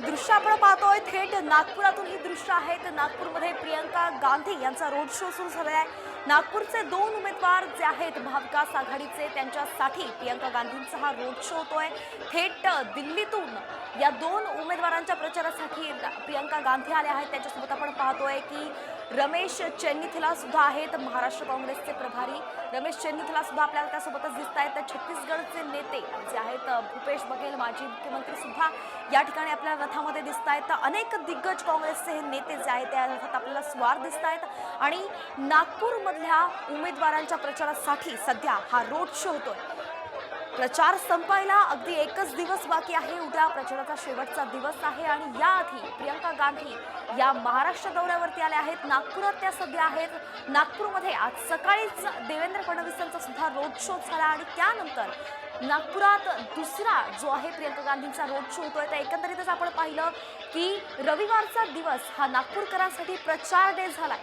दृश्य आपण पाहतोय थेट नागपुरातून ही दृश्य आहेत। नागपूरमध्ये प्रियंका गांधी यांचा रोड शो सुरू झाला आहे। नागपूरचे दोन उमेदवार जे आहेत महाविकास आघाडीचे त्यांच्यासाठी प्रियंका गांधींचा हा रोड शो होतोय। थेट दिल्लीतून या दोन उमेदवारांच्या प्रचारासाठी प्रियंका गांधी आल्या आहेत। त्यांच्यासोबत आपण पाहतोय की रमेश चेन्नीथला सुद्धा आहेत, महाराष्ट्र काँग्रेसचे प्रभारी रमेश चेन्नीथला सुद्धा आपल्याला त्यासोबतच दिसत आहेत। छत्तीसगडचे नेते जे आहेत भूपेश बघेल माजी मुख्यमंत्री सुद्धा या ठिकाणी आपल्याला रथामध्ये दिसत आहेत। अनेक दिग्गज काँग्रेसचे हे नेते जे आहेत त्या रथात आपल्याला स्वार दिसत आहेत आणि नागपूरमधल्या उमेदवारांच्या प्रचारासाठी सध्या हा रोड शो होतोय। प्रचार संपायला अगदी एकच दिवस बाकी आहे। उद्या प्रचाराचा शेवटचा दिवस आहे आणि याआधी प्रियंका गांधी या महाराष्ट्र दौऱ्यावरती आल्या आहेत। नागपुरात त्या सध्या आहेत। नागपूरमध्ये आज सकाळीच देवेंद्र फडणवीसांचा सुद्धा रोड शो झाला आणि त्यानंतर नागपुरात दुसरा जो आहे प्रियंका गांधींचा रोड शो होतोय। तर एकंदरीतच आपण पाहिलं की रविवारचा दिवस हा नागपूरकरांसाठी प्रचार डे झालाय।